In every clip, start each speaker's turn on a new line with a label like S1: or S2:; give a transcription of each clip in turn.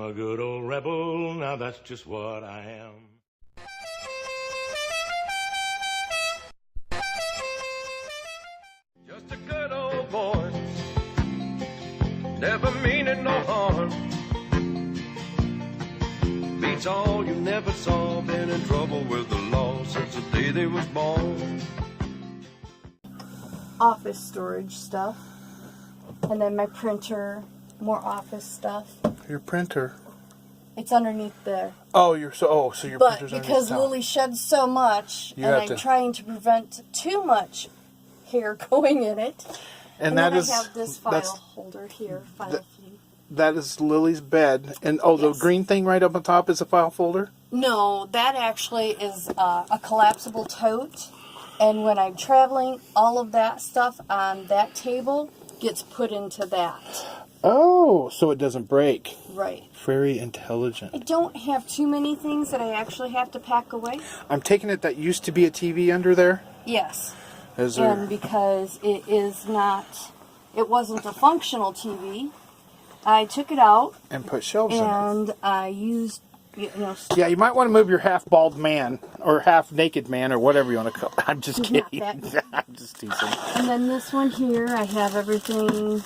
S1: a good old rebel, now that's just what I am. Just a good old boy, never meaning no harm. Beats all you never saw, been in trouble with the law since the day they was born.
S2: Office storage stuff, and then my printer, more office stuff.
S3: Your printer.
S2: It's underneath there.
S3: Oh, your printer's underneath.
S2: But because Lily sheds so much,
S3: You
S2: and
S3: have
S2: I'm
S3: to-
S2: trying to prevent too much hair going in it.
S3: And
S2: then
S3: that is
S2: I have this file holder here, file feed.
S3: that is Lily's bed. And the
S2: Yes.
S3: green thing right up on top is a file folder?
S2: No, that actually is a collapsible tote. And when I'm traveling, all of that stuff on that table gets put into that.
S3: Oh, so it doesn't break.
S2: Right.
S3: Very intelligent.
S2: I don't have too many things that I actually have to pack away.
S3: I'm taking it that used to be a TV under there?
S2: Yes.
S3: Is there?
S2: And because it wasn't a functional TV, I took it out
S3: And put shelves in it.
S2: and I used,
S3: Yeah, you might want to move your half-bald man, or half-naked man, or whatever you want to call it. I'm just
S2: Not
S3: kidding.
S2: that.
S3: I'm just teasing.
S2: And then this one here, I have everything,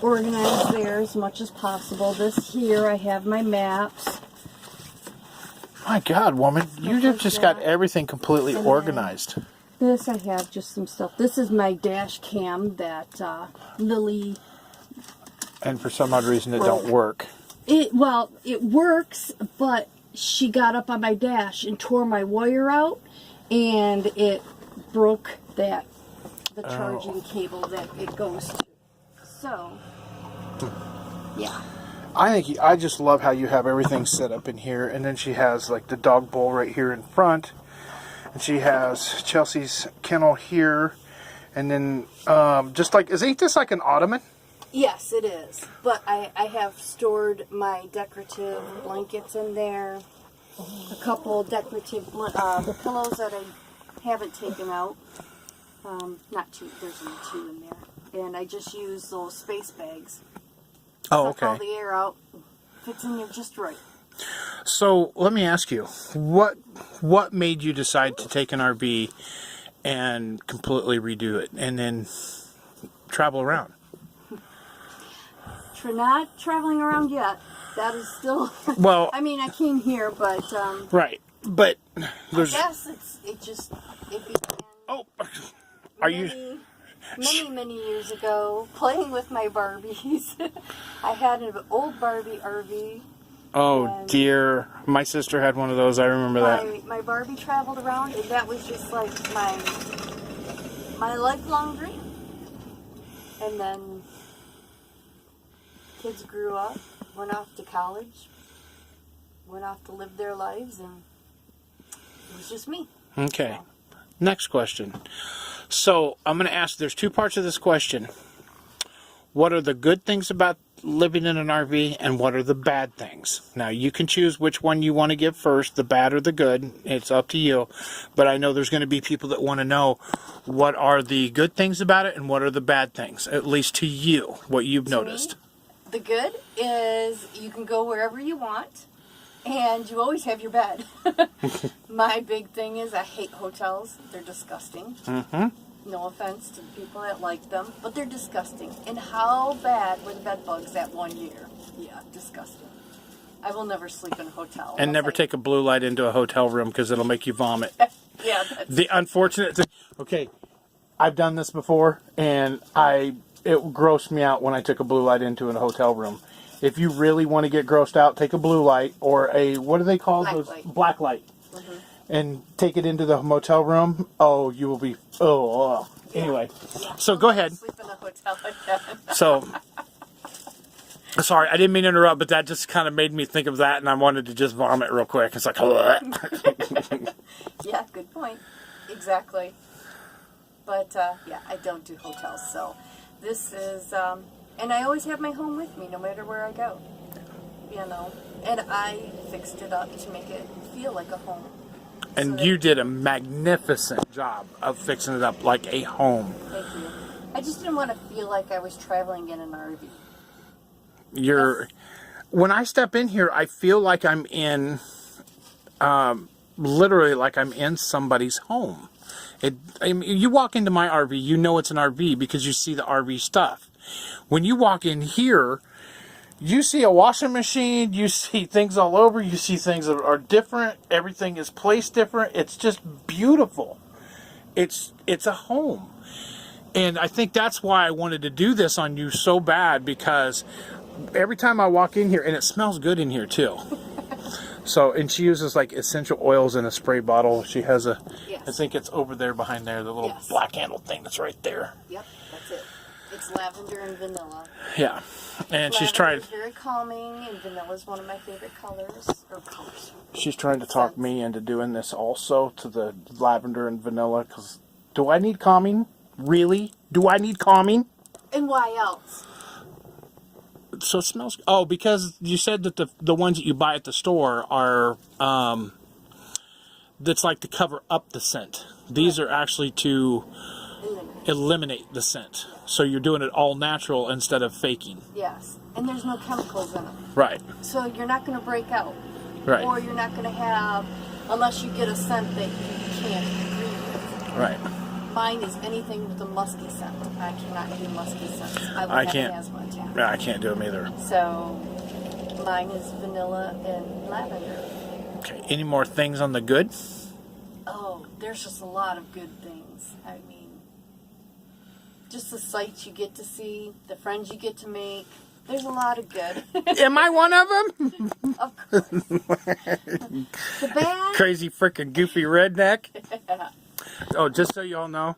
S2: organized there as much as possible. This here, I have my maps.
S3: My God, woman, you have just got everything completely
S2: And
S3: organized.
S2: This, I have just some stuff. This is my dash cam that Lily...
S3: And for some odd reason, it don't work.
S2: It works, but she got up on my dash and tore my wire out, and it broke the charging cable that it goes to. So, yeah.
S3: I just love how you have everything set up in here, and then she has like the dog bowl right here in front, and she has Chelsea's kennel here, and then ain't this like an ottoman?
S2: Yes, it is. But I have stored my decorative blankets in there, a couple decorative pillows that I haven't taken out. Not two, there's only two in there. And I just use those space bags.
S3: Oh,
S2: Suck all
S3: okay.
S2: the air out, fits in there just right.
S3: So let me ask you, what made you decide to take an RV and completely redo it, and then travel around?
S2: Not traveling around yet. That is still.
S3: Well,
S2: I mean, I came here, but
S3: right, but there's.
S2: I guess it began.
S3: Oh, are you?
S2: Many years ago, playing with my Barbies. I had an old Barbie RV.
S3: Oh dear, my sister had one of those. I remember that.
S2: My Barbie traveled around, and that was just like my lifelong dream. And then kids grew up, went off to college, went off to live their lives, and it was just me.
S3: Okay. Next question. So I'm going to ask, there's two parts of this question. What are the good things about living in an RV, and what are the bad things? Now, you can choose which one you want to give first, the bad or the good. It's up to you. But I know there's going to be people that want to know what are the good things about it and what are the bad things, at least to you, what you've noticed.
S2: The good is you can go wherever you want, and you always have your bed. My big thing is I hate hotels. They're disgusting.
S3: Mm-hmm.
S2: No offense to the people that like them, but they're disgusting. And how bad were the bed bugs that 1 year? Yeah, disgusting. I will never sleep in a hotel.
S3: And never take a blue light into a hotel room because it'll make you vomit.
S2: Yeah.
S3: The unfortunate thing. Okay, I've done this before, and it grossed me out when I took a blue light into a hotel room. If you really want to get grossed out, take a blue light or a, what do they call
S2: Black
S3: those?
S2: light.
S3: Black light.
S2: Mm-hmm.
S3: And take it into the motel room. Oh, you will be, Anyway,
S2: Yeah.
S3: so go ahead.
S2: Sleep in a hotel again.
S3: So, sorry, I didn't mean to interrupt, but that just kind of made me think of that, and I wanted to just vomit real quick. It's like,
S2: Yeah, good point. Exactly. But, I don't do hotels, so this is, and I always have my home with me, no matter where I go, and I fixed it up to make it feel like a home.
S3: And you did a magnificent job of fixing it up like a home.
S2: Thank you. I just didn't want to feel like I was traveling in an RV.
S3: When I step in here, I feel like I'm in, literally like I'm in somebody's home. I mean, you walk into my RV, you know it's an RV because you see the RV stuff. When you walk in here, you see a washing machine, you see things all over, you see things that are different, everything is placed different. It's just beautiful. It's a home. And I think that's why I wanted to do this on you so bad, because every time I walk in here, and it smells good in here too. So, and she uses like essential oils in a spray bottle. She has a,
S2: yes.
S3: I think it's over there behind there, the little black handle thing that's right there.
S2: Yep, that's it. It's lavender and vanilla.
S3: Yeah. And she's
S2: Lavender
S3: trying.
S2: is very calming, and vanilla is one of my favorite colors.
S3: She's trying to talk me into doing this also, to the lavender and vanilla, because do I need calming? Really? Do I need calming?
S2: And why else?
S3: So it smells. Oh, because you said that the ones that you buy at the store are that's like to cover up the scent. These are actually to eliminate the scent. So you're doing it all natural instead of faking.
S2: Yes, and there's no chemicals in them.
S3: Right.
S2: So you're not going to break out.
S3: Right.
S2: Or you're not going to have, unless you get a scent that you can't agree with.
S3: Right.
S2: Mine is anything with a musky scent. I cannot do musky scents.
S3: I can't.
S2: Asthma attack.
S3: Yeah, I can't do them either.
S2: So mine is vanilla and lavender.
S3: Okay. Any more things on the good?
S2: Oh, there's just a lot of good things. I mean, just the sights you get to see, the friends you get to make. There's a lot of good.
S3: Am I one of them?
S2: Of course. The bad.
S3: Crazy freaking goofy redneck. Oh, just so you all know,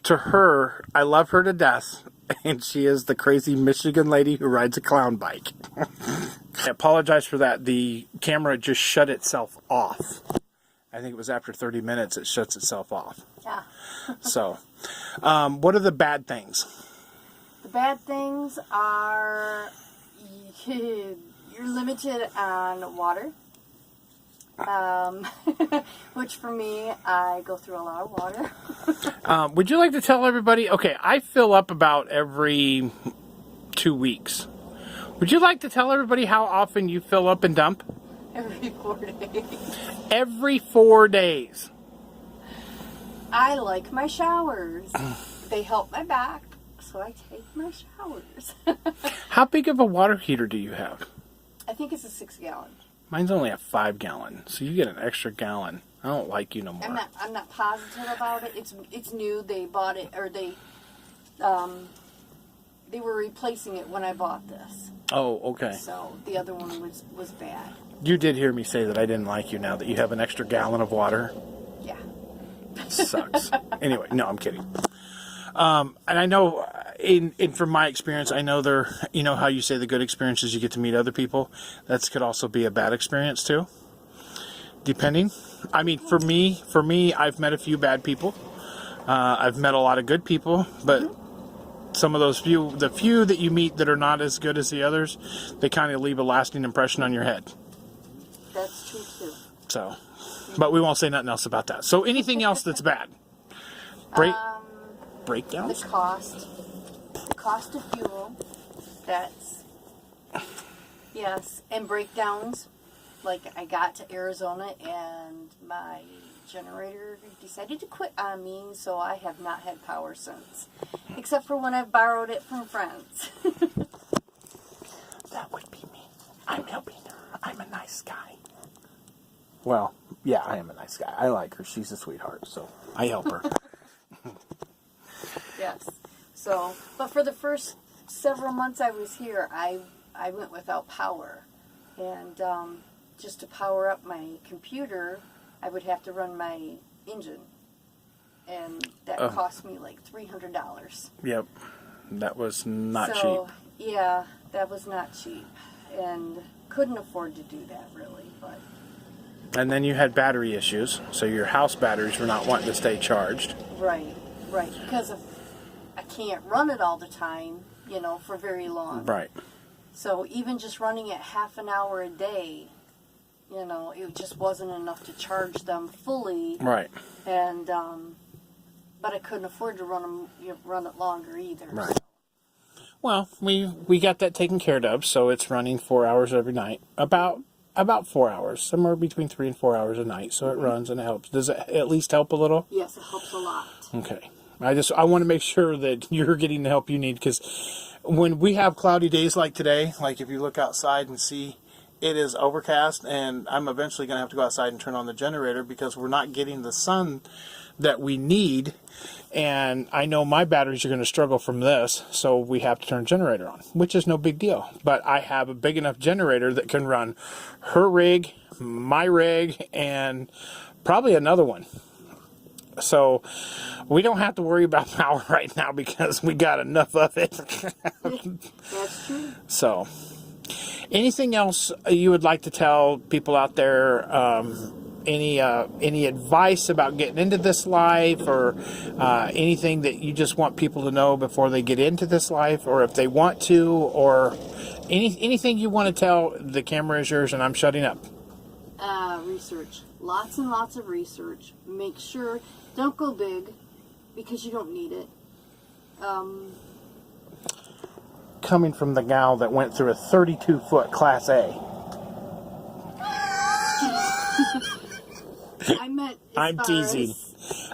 S3: to her, I love her to death, and she is the crazy Michigan lady who rides a clown bike. I apologize for that. The camera just shut itself off. I think it was after 30 minutes it shuts itself off.
S2: Yeah.
S3: So, what are the bad things?
S2: The bad things are you're limited on water. Which for me, I go through a lot of water.
S3: Would you like to tell everybody? Okay, I fill up about every 2 weeks. Would you like to tell everybody how often you fill up and dump?
S2: Every 4 days.
S3: Every 4 days.
S2: I like my showers. They help my back, so I take my showers.
S3: How big of a water heater do you have?
S2: I think it's a 6-gallon.
S3: Mine's only a 5-gallon, so you get an extra gallon. I don't like you no more.
S2: I'm not positive about it. It's new. They bought it, or they were replacing it when I bought this.
S3: Oh, okay.
S2: So the other one was bad.
S3: You did hear me say that I didn't like you now that you have an extra gallon of water.
S2: Yeah.
S3: Sucks. Anyway, no, I'm kidding. And I know, from my experience, I know you know how you say the good experiences you get to meet other people. That could also be a bad experience too. Depending. I mean, for me, I've met a few bad people. I've met a lot of good people, but some of those the few that you meet that are not as good as the others, they kind of leave a lasting impression on your head.
S2: That's true too.
S3: So, but we won't say nothing else about that. So anything else that's bad? Breakdowns?
S2: The cost of fuel. That's, yes, and breakdowns. Like, I got to Arizona and my generator decided to quit on me, so I have not had power since. Except for when I've borrowed it from friends.
S3: That would be me. I'm helping her. I'm a nice guy. Well, yeah, I am a nice guy. I like her. She's a sweetheart, so I help her.
S2: Yes. So, but for the first several months I was here, I went without power. And just to power up my computer, I would have to run my engine. And that cost me like $300.
S3: Yep. That was not
S2: so,
S3: cheap.
S2: Yeah, that was not cheap. And couldn't afford to do that really, but...
S3: And then you had battery issues, so your house batteries were not wanting to stay charged.
S2: Right, because I can't run it all the time, for very long.
S3: Right.
S2: So even just running it half an hour a day, it just wasn't enough to charge them fully.
S3: Right.
S2: And but I couldn't afford to run it longer either.
S3: Right. Well, we got that taken care of, so it's running 4 hours every night. About 4 hours, somewhere between 3 and 4 hours a night. So it runs and it helps. Does it at least help a little?
S2: Yes, it helps a lot.
S3: Okay. I want to make sure that you're getting the help you need, because when we have cloudy days like today, like if you look outside and see it is overcast, and I'm eventually going to have to go outside and turn on the generator because we're not getting the sun that we need, and I know my batteries are going to struggle from this, so we have to turn the generator on, which is no big deal. But I have a big enough generator that can run her rig, my rig, and probably another one. So we don't have to worry about power right now because we got enough of it.
S2: That's true.
S3: So, anything else you would like to tell people out there? Any advice about getting into this life, or anything that you just want people to know before they get into this life, or if they want to, or anything you want to tell? The camera is yours, and I'm shutting up.
S2: Research. Lots and lots of research. Make sure, don't go big, because you don't need it.
S3: Coming from the gal that went through a 32-foot Class A.
S2: I meant
S3: I'm teasing.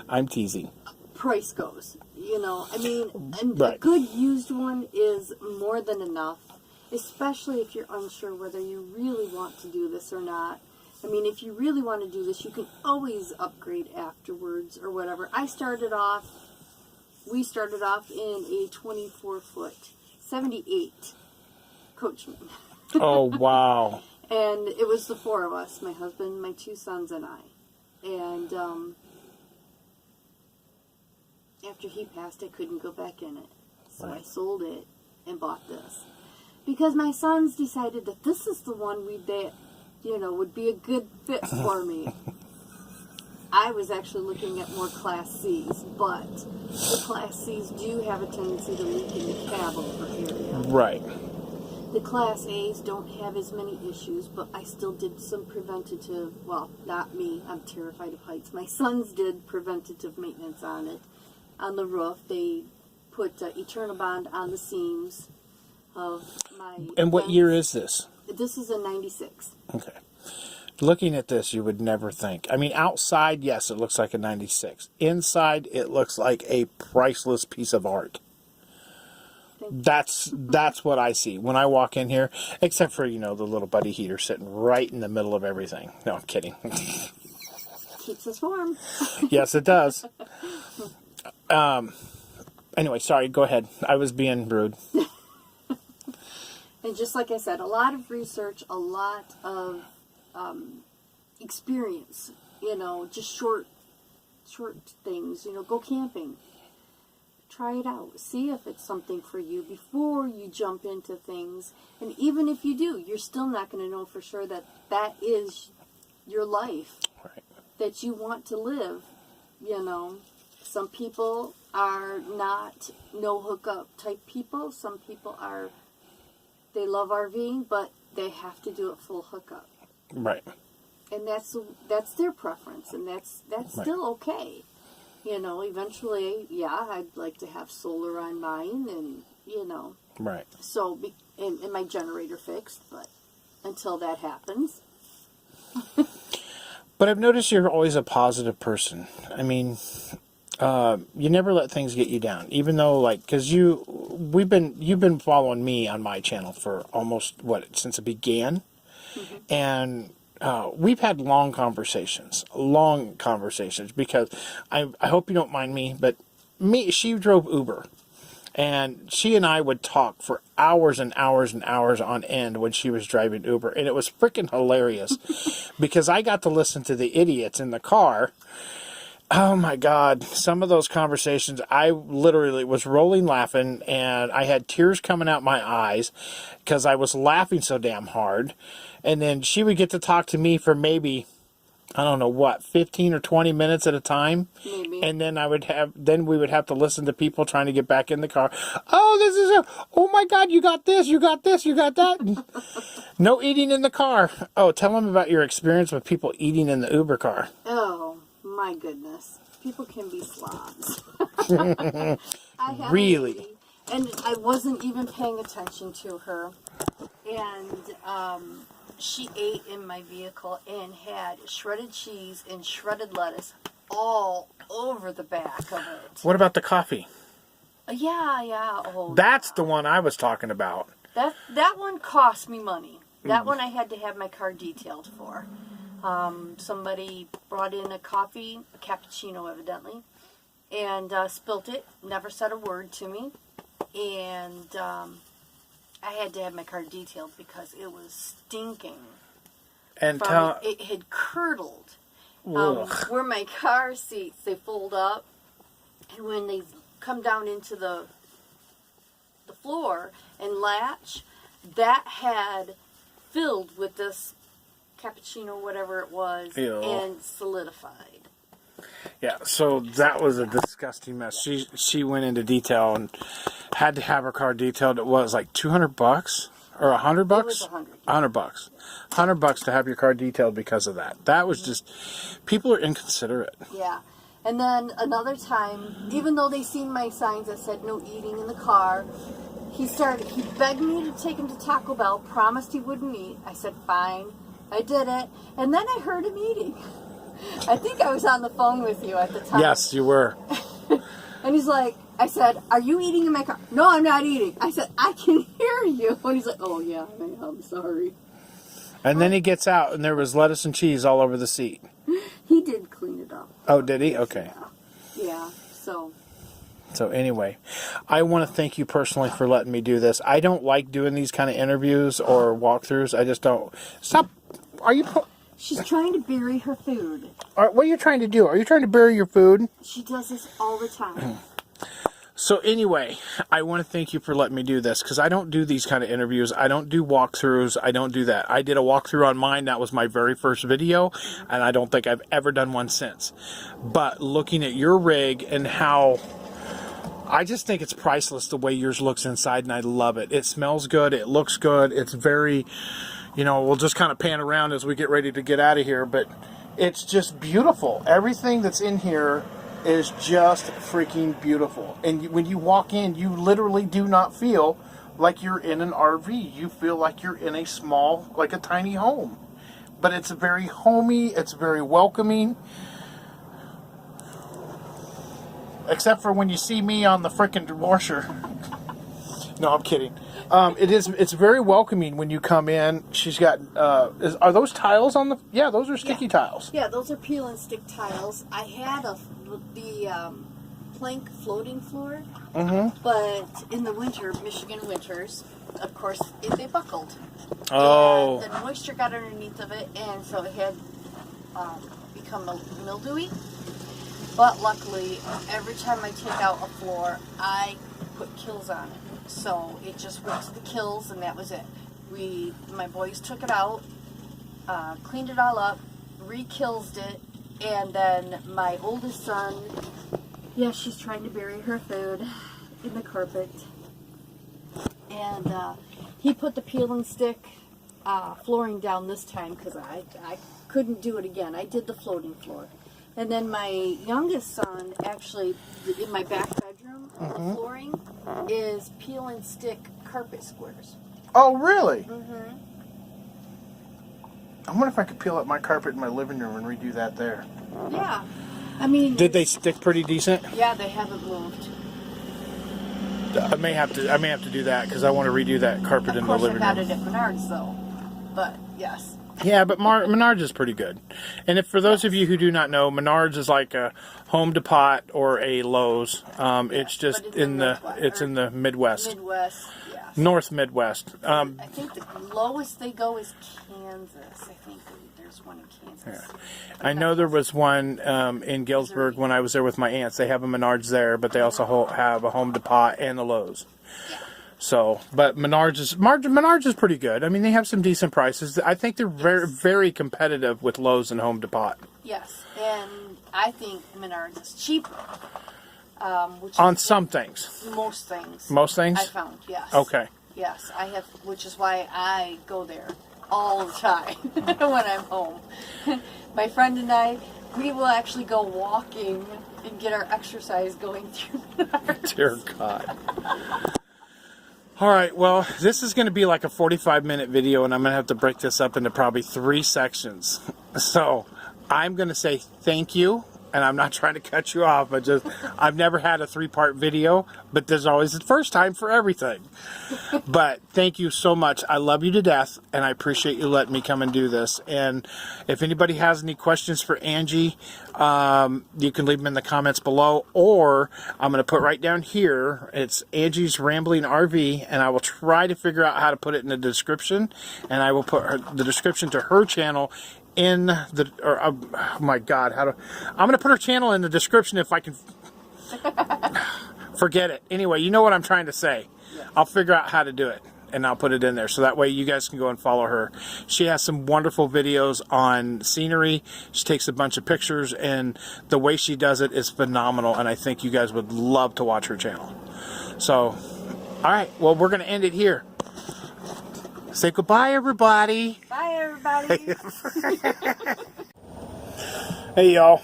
S3: I'm teasing.
S2: Price goes. I mean, and
S3: Right.
S2: a good used one is more than enough, especially if you're unsure whether you really want to do this or not. I mean, if you really want to do this, you can always upgrade afterwards or whatever. We started off in a 24-foot, 78 Coachman.
S3: Oh, wow.
S2: And it was the four of us, my husband, my two sons, and I. And after he passed, I couldn't go back in it. So
S3: Right.
S2: I sold it and bought this. Because my sons decided that this is the one would be a good fit for me. I was actually looking at more Class C's, but the Class C's do have a tendency to leak in the cab over area.
S3: Right.
S2: The Class A's don't have as many issues, but I still did some preventative, well, not me, I'm terrified of heights. My sons did preventative maintenance on it. On the roof, they put Eternabond on the seams of my...
S3: And what year is this?
S2: This is a 96.
S3: Okay. Looking at this, you would never think. I mean, outside, yes, it looks like a 96. Inside, it looks like a priceless piece of art. That's what I see when I walk in here, except for, the little buddy heater sitting right in the middle of everything. No, I'm kidding.
S2: Keeps us warm.
S3: Yes, it does. Anyway, sorry, go ahead. I was being rude.
S2: And just like I said, a lot of research, a lot of experience, just short things, go camping. Try it out. See if it's something for you before you jump into things. And even if you do, you're still not going to know for sure that that is your life.
S3: Right.
S2: That you want to live. Some people are not no hookup type people. Some people are, they love RVing, but they have to do it full hookup.
S3: Right.
S2: And that's their preference, and that's
S3: Right.
S2: still okay. Eventually, yeah, I'd like to have solar on mine, and
S3: Right.
S2: so and my generator fixed. But until that happens,
S3: But I've noticed you're always a positive person. I mean, you never let things get you down, even though, because you've been following me on my channel for almost since it began, and we've had long conversations, because I hope you don't mind me, but she drove Uber, and she and I would talk for hours and hours and hours on end when she was driving Uber, and it was freaking hilarious because I got to listen to the idiots in the car. Oh my God, some of those conversations, I literally was rolling laughing, and I had tears coming out my eyes because I was laughing so damn hard. And then she would get to talk to me for maybe, I don't know 15 or 20 minutes at a time.
S2: maybe.
S3: And then we would have to listen to people trying to get back in the car. Oh my God, you got this, you got that. No eating in the car. Oh, tell them about your experience with people eating in the Uber car.
S2: Oh my goodness, people can be slobs. I have a
S3: Really?
S2: lady, and I wasn't even paying attention to her. And she ate in my vehicle and had shredded cheese and shredded lettuce all over the back of it.
S3: What about the coffee?
S2: Yeah. Oh,
S3: That's the one I was talking about.
S2: That one cost me money. That one I had to have my car detailed for. Somebody brought in a coffee, a cappuccino evidently, and spilt it. Never said a word to me. And I had to have my car detailed because it was stinking.
S3: And
S2: It had curdled. Where my car seats, they fold up. And when they come down into the floor and latch, that had filled with this cappuccino, whatever it was,
S3: Ew.
S2: and solidified.
S3: Yeah, so that was a disgusting mess. She went into detail and had to have her car detailed. It was like $200 or $100 bucks.
S2: It was 100.
S3: $100. $100 to have your car detailed because of that. That was just, people are inconsiderate.
S2: Yeah. And then another time, even though they seen my signs that said no eating in the car, he begged me to take him to Taco Bell, promised he wouldn't eat. I said, fine. I did it. And then I heard him eating. I think I was on the phone with you at the time.
S3: Yes, you were.
S2: And he's like, I said, are you eating in my car? No, I'm not eating. I said, I can hear you. And he's like, oh yeah, I'm sorry.
S3: And then he gets out and there was lettuce and cheese all over the seat.
S2: He did clean it up.
S3: Oh, did he? Okay.
S2: Yeah, so.
S3: So anyway, I want to thank you personally for letting me do this. I don't like doing these kind of interviews or walkthroughs. I just don't. Stop. Are you...
S2: She's trying to bury her food.
S3: What are you trying to do? Are you trying to bury your food?
S2: She does this all the time.
S3: So anyway, I want to thank you for letting me do this because I don't do these kind of interviews. I don't do walkthroughs. I don't do that. I did a walkthrough on mine. That was my very first video, and I don't think I've ever done one since. But looking at your rig and how... I just think it's priceless the way yours looks inside, and I love it. It smells good. It looks good. It's very... You know, we'll just kind of pan around as we get ready to get out of here, but it's just beautiful. Everything that's in here is just freaking beautiful. And when you walk in, you literally do not feel like you're in an RV. You feel like you're in a small, like a tiny home. But it's very homey, it's very welcoming. Except for when you see me on the freaking washer. No, I'm kidding. It's very welcoming when you come in. She's got, are those tiles on the, yeah, those are sticky tiles.
S2: Yeah, those are peel and stick tiles. I had the plank floating floor, but in the winter, Michigan winters, of course, they buckled.
S3: Oh.
S2: And the moisture got underneath of it, and so it had become mildewy. But luckily, every time I take out a floor, I put kills on it. So it just went to the kills, and that was it. My boys took it out, cleaned it all up, re-kills it, and then my oldest son, she's trying to bury her food in the carpet. And he put the peel and stick flooring down this time because I couldn't do it again. I did the floating floor. And then my youngest son, actually, in my back bedroom, the flooring is peel and stick carpet squares.
S3: Oh, really? Mm-hmm. I wonder if I could peel up my carpet in my living room and redo that there.
S2: Yeah. I mean...
S3: Did they stick pretty decent?
S2: Yeah, they haven't moved.
S3: I may have to do that because I want to redo that carpet in the living room.
S2: Of course, I got it at Menards, though. But, yes.
S3: Yeah, but Menards is pretty good. And for those of you who do not know, Menards is like a Home Depot or a Lowe's. It's just in the Midwest.
S2: Midwest, yes.
S3: North Midwest.
S2: I think the lowest they go is Kansas. I think there's one in Kansas.
S3: Yeah. I know there was one in Galesburg when I was there with my aunts. They have a Menards there, but they also have a Home Depot and a Lowe's. Yeah. So, but Menards is pretty good. I mean, they have some decent prices. I think they're very, very competitive with Lowe's and Home Depot.
S2: Yes, and I think Menards is cheaper.
S3: On some things.
S2: Most things.
S3: Most things?
S2: I found, yes.
S3: Okay.
S2: Yes, I have, which is why I go there. all the time when I'm home. My friend and I, we will actually go walking and get our exercise going through Menards.
S3: Dear God. All right, well, this is going to be like a 45-minute video, and I'm going to have to break this up into probably 3 sections. So I'm going to say thank you, and I'm not trying to cut you off, but just I've never had a 3-part video, but there's always the first time for everything. But thank you so much. I love you to death, and I appreciate you letting me come and do this. And if anybody has any questions for Angie, you can leave them in the comments below, or I'm going to put right down here, it's Angie's Rambling RV, and I will try to figure out how to put it in the description, and I will put the description to her channel in the, oh my God, I'm going to put her channel in the description if I can, forget it. Anyway, you know what I'm trying to say. Yes. I'll figure out how to do it, and I'll put it in there, so that way you guys can go and follow her. She has some wonderful videos on scenery. She takes a bunch of pictures, and the way she does it is phenomenal, and I think you guys would love to watch her channel. So, alright, well, we're going to end it here. Say goodbye, everybody.
S2: Bye, everybody.
S3: Hey, y'all.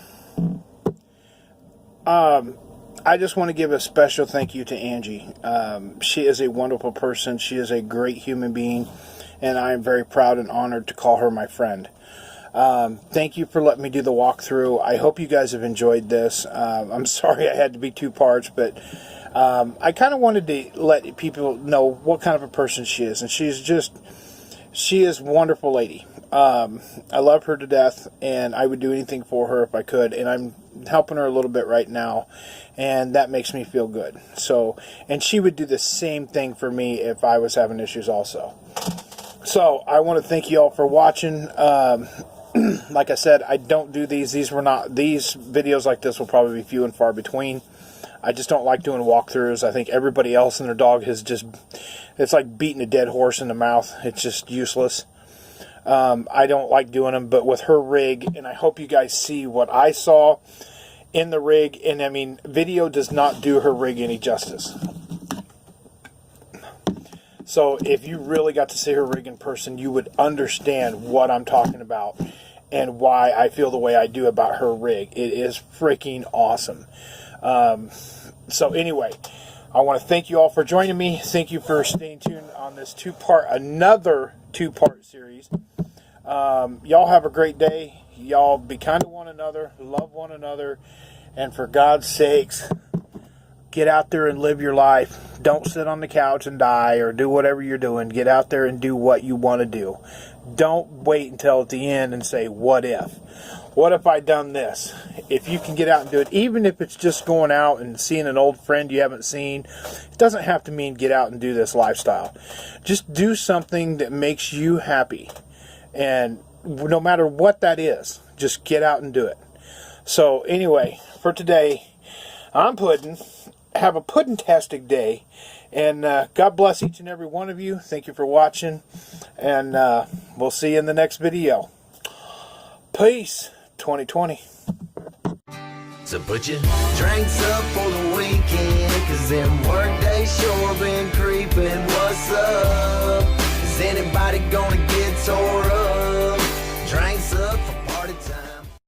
S3: I just want to give a special thank you to Angie. She is a wonderful person. She is a great human being, and I am very proud and honored to call her my friend. Thank you for letting me do the walkthrough. I hope you guys have enjoyed this. I'm sorry I had to be 2 parts, but I kind of wanted to let people know what kind of a person she is, and she is a wonderful lady. I love her to death, and I would do anything for her if I could, and I'm helping her a little bit right now, and that makes me feel good. So, and she would do the same thing for me if I was having issues also. So, I want to thank you all for watching. Like I said, I don't do these. These videos like this will probably be few and far between. I just don't like doing walkthroughs. I think everybody else and their dog has just, it's like beating a dead horse in the mouth. It's just useless. I don't like doing them, but with her rig, and I hope you guys see what I saw in the rig, and I mean, video does not do her rig any justice. So if you really got to see her rig in person, you would understand what I'm talking about and why I feel the way I do about her rig. It is freaking awesome. So anyway, I want to thank you all for joining me. Thank you for staying tuned on this another two-part series. Y'all have a great day. Y'all be kind to one another, love one another, and for God's sakes, get out there and live your life. Don't sit on the couch and die or do whatever you're doing. Get out there and do what you want to do. Don't wait until at the end and say, what if? What if I done this? If you can get out and do it, even if it's just going out and seeing an old friend you haven't seen, it doesn't have to mean get out and do this lifestyle. Just do something that makes you happy. And no matter what that is, just get out and do it. So anyway, for today, I'm Puddin'. Have a puddin-tastic day. And God bless each and every one of you. Thank you for watching. And we'll see you in the next video. Peace. 2020.
S4: So put your drinks up for the weekend, 'cause them